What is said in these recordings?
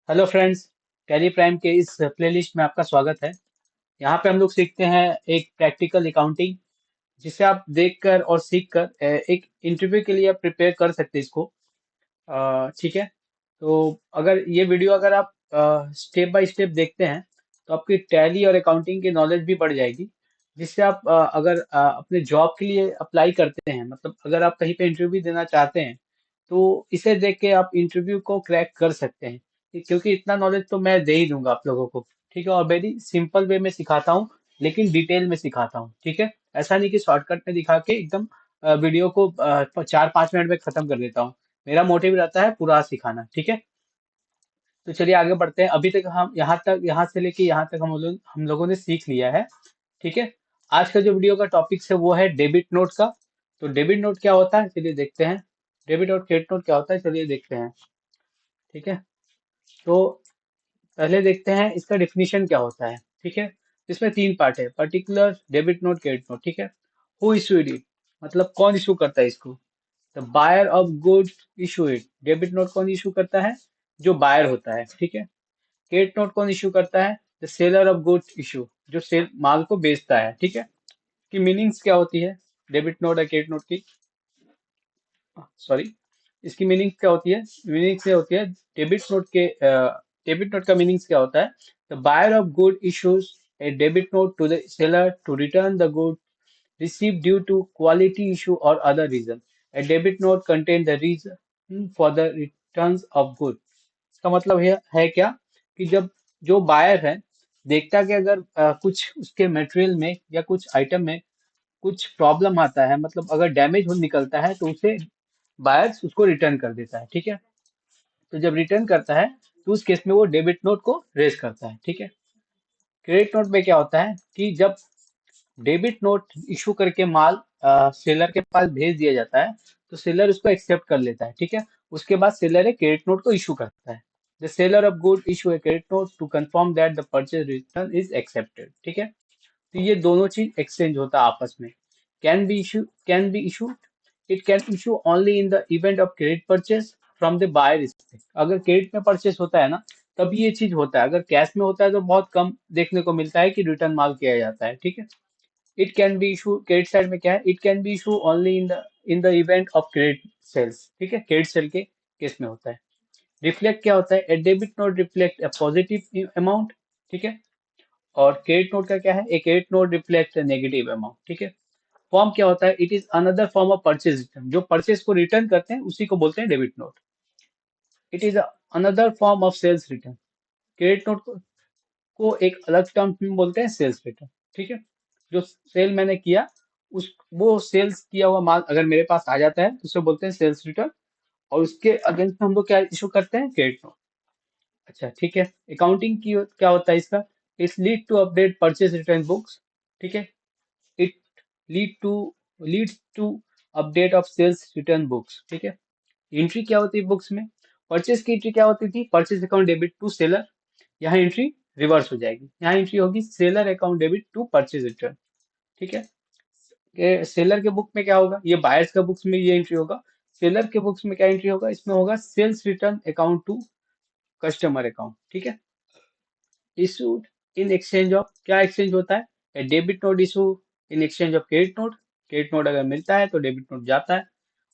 Hello friends. Tally prime के इस playlist में आपका स्वागत है। यहाँ पे हम लोग सीखते हैं एक प्रैक्टिकल अकाउंटिंग, जिसे आप देखकर और सीखकर एक इंटरव्यू के लिए आप प्रिपेयर कर सकते हैं इसको। ठीक है। तो अगर ये वीडियो अगर आप स्टेप बाय स्टेप देखते हैं तो आपकी टैली और अकाउंटिंग की नॉलेज भी बढ़ जाएगी, जिससे आप अगर अपने जॉब के लिए अप्लाई करते हैं, मतलब अगर आप कहीं पे इंटरव्यू देना चाहते हैं तो इसे देख के आप इंटरव्यू को क्रैक कर सकते हैं। क्योंकि इतना नॉलेज तो मैं दे ही दूंगा आप लोगों को। ठीक है, और वेरी सिंपल वे में सिखाता हूँ, लेकिन डिटेल में सिखाता हूँ। ठीक है, ऐसा नहीं कि शॉर्टकट में दिखा के एकदम वीडियो को 4-5 मिनट में खत्म कर देता हूँ। मेरा मोटिव रहता है पूरा सिखाना। ठीक है, तो चलिए आगे बढ़ते हैं। अभी तक हम यहाँ से लेके यहाँ तक हम लोगों ने सीख लिया है। ठीक है, आज का जो वीडियो का टॉपिक है वो है डेबिट नोट का। तो डेबिट नोट क्या होता है चलिए देखते हैं। डेबिट और क्रेडिट नोट क्या होता है चलिए देखते हैं। ठीक है, तो पहले देखते हैं इसका डिफिनीशन क्या होता है। ठीक है, इसमें तीन पार्ट है: particular, debit note, credit note. ठीक है, हु इशूड इट, मतलब कौन इशू करता है इसको। The buyer of goods issue it. Debit note कौन इशू करता है? जो बायर होता है। ठीक है। क्रेडिट नोट कौन इशू करता है? The seller of goods issue, जो सेल माल को बेचता है। ठीक है, की मीनिंग्स क्या होती है डेबिट नोट और क्रेडिट नोट की? सॉरी, इसकी मीनिंग क्या होती है? मीनिंग क्या होती है डेबिट नोट के? डेबिट नोट का मीनिंग्स क्या होता है? The buyer of good issues a debit note to the seller to return the good received due to quality issue or other reason. A debit note contain the reason for the returns of good. इसका मतलब है क्या कि जब जो buyer है देखता है कि अगर कुछ उसके मटेरियल में या कुछ आइटम में कुछ प्रॉब्लम आता है, मतलब अगर डैमेज हो निकलता है, तो उसे बायर्स उसको रिटर्न कर देता है। ठीक है, तो जब रिटर्न करता है तो उस केस में वो डेबिट नोट को रेज करता है। ठीक है। क्रेडिट नोट में क्या होता है कि जब डेबिट नोट इशू करके माल सेलर के पास भेज दिया जाता है, तो सेलर उसको एक्सेप्ट कर लेता है। ठीक है, उसके बाद सेलर एक क्रेडिट नोट को इशू करता है। The seller of good issue a credit note to confirm that the purchase return is accepted. ठीक है, तो ये दोनों चीज एक्सचेंज होता है आपस में। Can be issued, it can issue only in the event of credit purchase from the buyer. अगर क्रेडिट में परचेस होता है ना, तभी ये चीज होता है। अगर कैश में होता है तो बहुत कम देखने को मिलता है कि रिटर्न माल किया जाता है। ठीक है, it can be issue, credit side में क्या है, it can be issue only in the event of credit sales. ठीक है, क्रेडिट सेल के केस में होता है। रिफ्लेक्ट क्या होता है? A debit note reflect a positive amount. ठीक है, और क्रेडिट नोट का क्या है? A credit note reflect a negative amount. ठीक है। फॉर्म क्या होता है? It is another form of purchase return. जो परचेज को रिटर्न करते हैं उसी को बोलते हैं debit note. It is another form of sales return. Credit note को एक अलग टर्म में बोलते हैं सेल्स रिटर्न। ठीक है, जो सेल मैंने किया, उस वो सेल्स किया हुआ माल अगर मेरे पास आ जाता है तो उसे बोलते हैं सेल्स रिटर्न, और उसके अगेंस्ट में हम लोग क्या इशू करते हैं? Credit note. अच्छा ठीक है। अकाउंटिंग की क्या होता है इसका? It's lead to update purchase return books. ठीक है, it lead to leads to update of sales return books. ठीक है, एंट्री क्या होती है बुक्स में? परचेज की एंट्री क्या होती थी? Purchase account debit to seller. यहाँ एंट्री रिवर्स हो जाएगी, यहाँ एंट्री होगी seller account debit to purchase return. ठीक है, सेलर के बुक में क्या होगा? ये बायर्स का बुक्स में ये एंट्री होगा। सेलर के बुक्स में क्या एंट्री होगा? इसमें होगा sales return account to customer account. ठीक है, इशूड इन एक्सचेंज ऑफ, क्या एक्सचेंज होता है? Debit note issue in exchange of credit note. Credit note अगर मिलता है तो डेबिट नोट जाता है।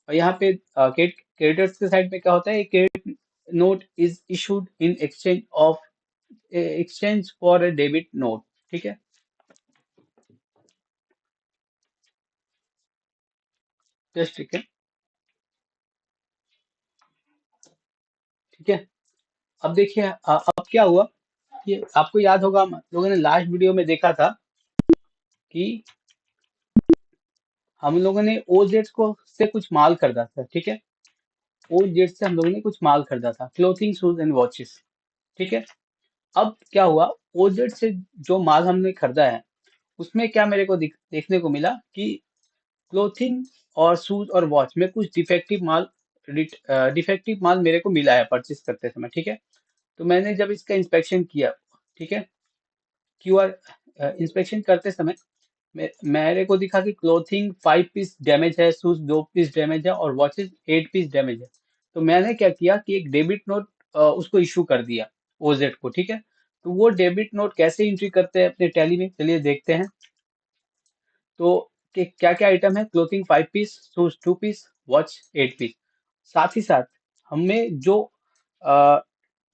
और यहाँ पे क्रेडिटर्स के साइड में क्या होता है? Credit note is issued in exchange for a debit note. ठीक है, जस्ट ठीक है। ठीक है, अब देखिए अब क्या हुआ कि आपको याद होगा, हम लोगों ने लास्ट वीडियो में देखा था कि हम लोगों ने ओजेड को से कुछ माल खरीदा था। ठीक है, ओजेड से हम लोगों ने कुछ माल खरीदा था, क्लोथिंग, शूज एंड वॉचेस। ठीक है, अब क्या हुआ? ओजेड से जो माल हमने खरीदा है उसमें क्या मेरे को देखने को मिला कि क्लोथिंग और शूज और वॉच में कुछ डिफेक्टिव माल मेरे को मिला है परचेस करते समय। ठीक है, तो मैंने जब इसका इंस्पेक्शन किया, ठीक है, क्यूआर इंस्पेक्शन करते समय मेरे को दिखा कि क्लोथिंग 5 पीस डैमेज है, शूज 2 पीस डैमेज है, और वॉचेस 8 पीस डैमेज है। तो मैंने क्या किया कि एक डेबिट नोट उसको इशू कर दिया। ओजेड को, ठीक है। तो वो डेबिट नोट कैसे एंट्री करते हैं अपने टैली में, चलिए देखते हैं। तो क्या क्या आइटम है, clothing 5 piece, shoes 2 piece, watch 8 piece. साथ ही साथ हमें अ,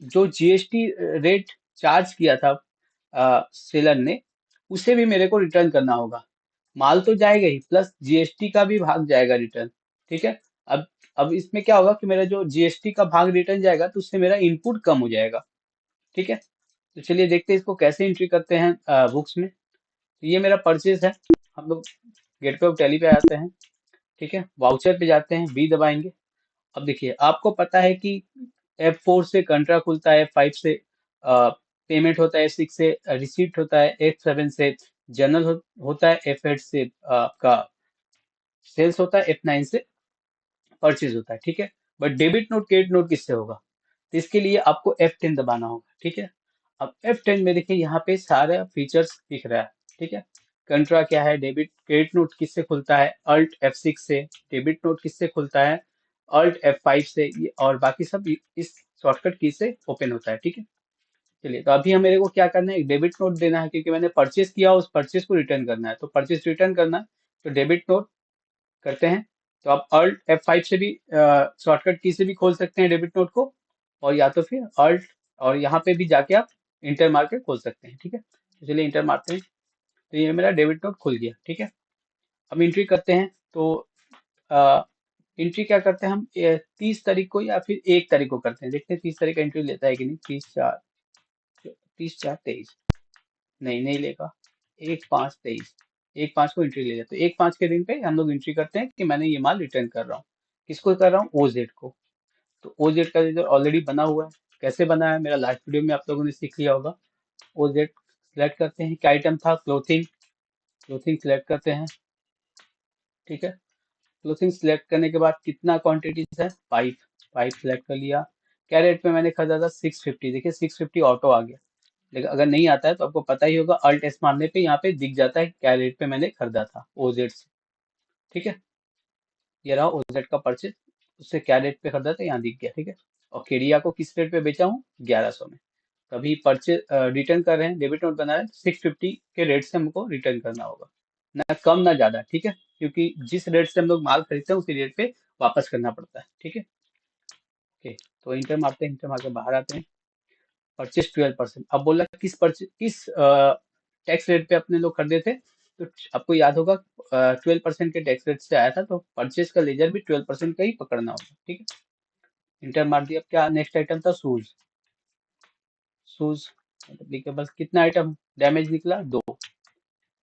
जो जीएसटी रेट चार्ज किया था सेलर ने, उसे भी मेरे को रिटर्न करना होगा। माल तो जाएगा ही, प्लस जीएसटी का भी भाग जाएगा रिटर्न, ठीक है। अब अब इसमें क्या होगा कि मेरा जो जीएसटी का भाग रिटर्न जाएगा तो उससे मेरा इनपुट कम हो जाएगा, ठीक है। तो चलिए देखते हैं इसको कैसे एंट्री करते हैं बुक्स में। तो ये मेरा परचेज है। हम लोग गेटवे ऑफ टैली पे आते हैं, ठीक है, वाउचर पे जाते हैं, बी दबाएंगे। अब देखिए आपको पता है कि F4 से कंट्रा खुलता है, F5 से पेमेंट होता है, F6 से रिसीट होता है, F7 से जर्नल होता है, F8 से आपका सेल्स होता है, F9 से परचेज होता है, ठीक है। But debit note credit note किससे होगा, तो इसके लिए आपको F10 दबाना होगा, ठीक है। अब F10 में देखिए यहाँ पे सारे फीचर्स दिख रहा है, ठीक है। कंट्रा क्या है, डेबिट क्रेडिट नोट किससे खुलता है, अल्ट F6 से, डेबिट नोट किससे खुलता है, अल्ट F5 से, और बाकी सब इस शॉर्टकट की से ओपन होता है, ठीक है। चलिए, तो अभी हम मेरे को क्या करना है, एक डेबिट नोट देना है, क्योंकि मैंने परचेस किया, उस परचेस को रिटर्न करना है, तो परचेस रिटर्न करना है, तो डेबिट नोट करते हैं। तो आप अल्ट F5 से भी शॉर्टकट की से भी खोल सकते हैं डेबिट नोट को, और या तो फिर अल्ट, और यहाँ पे भी जाके आप इंटर मार के खोल सकते हैं, ठीक है। तो चलिए इंटर मारते हैं, तो ये मेरा डेबिट नोट खुल गया, ठीक है। अब एंट्री करते हैं, तो एंट्री क्या करते हैं हम, 30 तारीख को या फिर 1 तारीख को करते हैं, देखते हैं 30 तारीख का एंट्री लेता है कि नहीं। 30/4 नहीं, नहीं लेगा। 1/5/23, 1/5 को एंट्री ले लेते, तो 1/5 के दिन पे हम लोग एंट्री करते हैं कि मैंने ये माल रिटर्न कर रहा हूँ। किसको कर रहा हूँ, ओजेड को। तो ओजेड का रिजल्ट ऑलरेडी बना हुआ है, कैसे बना है मेरा लास्ट वीडियो में आप लोगों ने सीख लिया होगा। ओजेड सिलेक्ट करते हैं, क्या आइटम था, क्लोथिंग, क्लोथिंग सिलेक्ट करते हैं, ठीक है। क्लोथिंग सिलेक्ट करने के बाद कितना क्वांटिटी है, पाइप, पाइप सिलेक्ट कर लिया। क्या रेट पे मैंने खरीदा था, 650, देखिए 650 ऑटो आ गया। लेकिन अगर नहीं आता है तो आपको पता ही होगा, अल्ट एस मारने पे यहाँ पे दिख जाता है क्या रेट पे मैंने खरीदा था ओजेड से, ठीक है। ये रहा ओजेड का परचेज, उससे क्या रेट पे खरीदा था यहाँ दिख गया, ठीक है। और केडिया को किस रेट पे बेचा हूँ, 1100 में। तभी परचेज रिटर्न कर रहे हैं, डेबिट नोट बना है, 650 के रेट से हमको रिटर्न करना होगा, ना कम ना ज्यादा, ठीक है। क्योंकि जिस रेट से हम लोग माल खरीदते हैं उसी रेट पे वापस करना पड़ता है, ठीक है। ओके, तो इंटर मारते हैं, इंटर मार के बाहर आते हैं। परचेज 12%, अब बोला किस टैक्स रेट पे अपने लोग खरीदे थे, तो आपको याद होगा 12% के टैक्स रेट से आया था, तो परचेज का लेजर भी 12% का ही पकड़ना होगा, ठीक है। इंटर मार दिया। अब क्या नेक्स्ट आइटम था, शूज, शूज बस कितना आइटम डैमेज निकला, 2।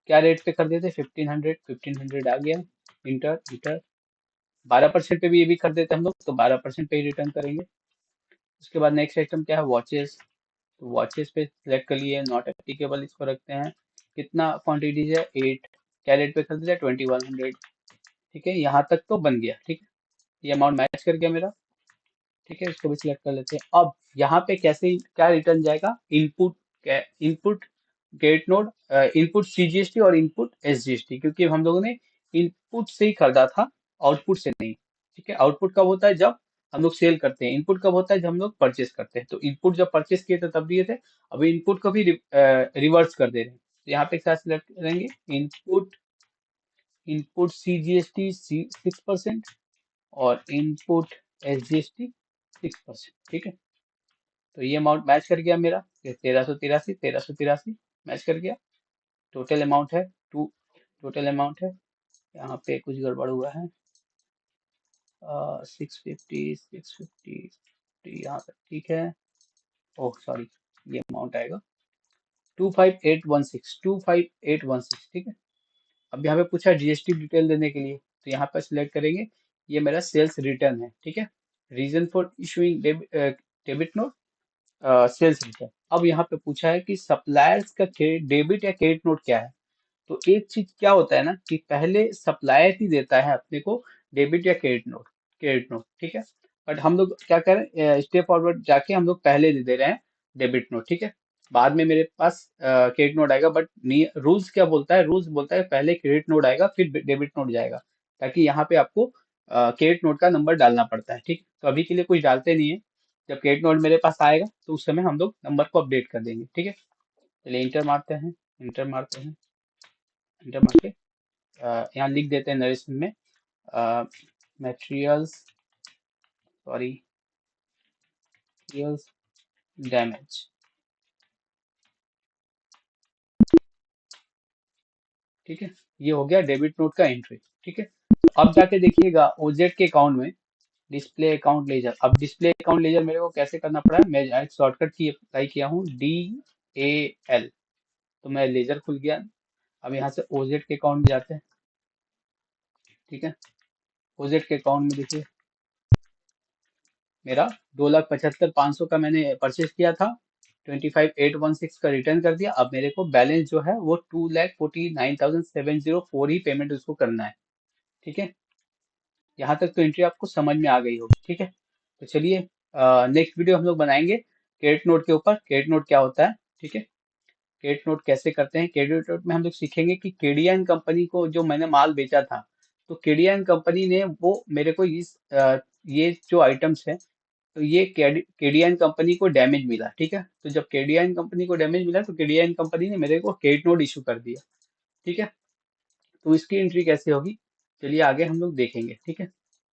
क्या रेट पे खरीदे थे, 1500, 1500 आ गया। Inter, inter. 12% पे भी ये भी खरीदे थे हम लोग, तो 12% पे ही रिटर्न करेंगे। उसके बाद नेक्स्ट आइटम क्या है, वॉचेस, तो वॉचेस पे सिलेक्ट कर लिए, नॉट एप्लीकेबल इसको रखते हैं। कितना क्वांटिटीज है, 8। क्या रेट पे खरीदे थे, 2100, ठीक है। यहाँ तक तो बन गया, ठीक है। ये अमाउंट मैच कर गया मेरा, ठीक है। इसको भी सिलेक्ट कर लेते हैं। अब यहाँ पे कैसे क्या रिटर्न जाएगा, input, input get node, input CGST और इनपुट एसजीएसटी, क्योंकि हम लोगों ने इनपुट से ही खरीदा था, आउटपुट से नहीं, ठीक है। आउटपुट कब होता है, जब हम लोग सेल करते हैं। इनपुट कब होता है, जब हम लोग परचेस करते हैं। तो इनपुट जब परचेस किए थे तब दिए थे, अभी इनपुट को भी रिवर्स कर दे रहे हैं। तो यहाँ पे क्या सिलेक्ट करेंगे, इनपुट, इनपुट सीजीएसटी 6% और इनपुट एसजीएसटी 6%, ठीक है। तो ये अमाउंट मैच कर गया मेरा, 1383, 1383 मैच कर गया। टोटल अमाउंट है टू, टोटल अमाउंट है, यहाँ पे कुछ गड़बड़ हुआ है, 650 यहाँ पे ठीक है। ओह सॉरी, ये अमाउंट आएगा 25816, 25816, ठीक है। अब यहाँ पे पूछा जीएसटी डिटेल देने के लिए, तो यहाँ पर सिलेक्ट करेंगे, ये मेरा सेल्स रिटर्न है, ठीक है। Reason for issuing debit note, sales return. अब यहाँ पे पूछा है कि सप्लायर्स का डेबिट या क्रेडिट नोट क्या है। तो एक चीज क्या होता है ना, कि पहले सप्लायर ही देता है अपने को डेबिट या क्रेडिट नोट, क्रेडिट नोट, ठीक है। बट हम लोग क्या करें, स्टेप फॉरवर्ड जाके हम लोग पहले दे रहे हैं डेबिट नोट, ठीक है। बाद में मेरे पास क्रेडिट नोट आएगा, बट रूल्स क्या बोलता है, रूल्स बोलता है पहले क्रेडिट नोट आएगा फिर डेबिट नोट जाएगा, ताकि यहाँ पे आपको क्रेडिट नोट का नंबर डालना पड़ता है, ठीक। तो अभी के लिए कुछ डालते नहीं है, जब क्रेडिट नोट मेरे पास आएगा तो उस समय हम लोग नंबर को अपडेट कर देंगे। ठीक है, चलिए इंटर मारते हैं, इंटर मारते हैं, इंटर मार के यहाँ लिख देते हैं नरेशन में मटेरियल्स, सॉरी, मटेरियल्स डैमेज। ठीक है, ये हो गया डेबिट नोट का एंट्री। ठीक है, तो अब जाके देखिएगा ओजेड के अकाउंट में डिस्प्ले अकाउंट लेजर। अब डिस्प्ले अकाउंट लेजर मेरे को कैसे करना पड़ा है, मैं एक शॉर्टकट की अप्लाई किया हूँ, DAL। तो मैं लेजर खुल गया। अब यहाँ से ओजेड के अकाउंट में जाते हैं। ठीक है, ओजेड के अकाउंट में देखिए मेरा 2,75,500 का मैंने परचेज किया था, 25,816 का रिटर्न कर दिया। अब मेरे को बैलेंस जो है वो 2,49,704 ही पेमेंट उसको करना है। ठीक है, यहाँ तक तो एंट्री आपको समझ में आ गई होगी। ठीक है, तो चलिए नेक्स्ट वीडियो हम लोग बनाएंगे क्रेडिट नोट के ऊपर, क्रेडिट नोट क्या होता है। ठीक है, क्रेडिट नोट कैसे करते हैं। क्रेडिट नोट में हम लोग सीखेंगे कि केडियन कंपनी को जो मैंने माल बेचा था, तो केडियन कंपनी ने वो मेरे को ये जो आइटम्स है, तो ये केडियन कंपनी को डैमेज मिला। ठीक है, तो जब केडियन कंपनी को डैमेज मिला तो केडियन कंपनी ने मेरे को क्रेडिट नोट इशू कर दिया। ठीक है, तो इसकी एंट्री कैसे होगी, चलिए आगे हम लोग देखेंगे। ठीक है।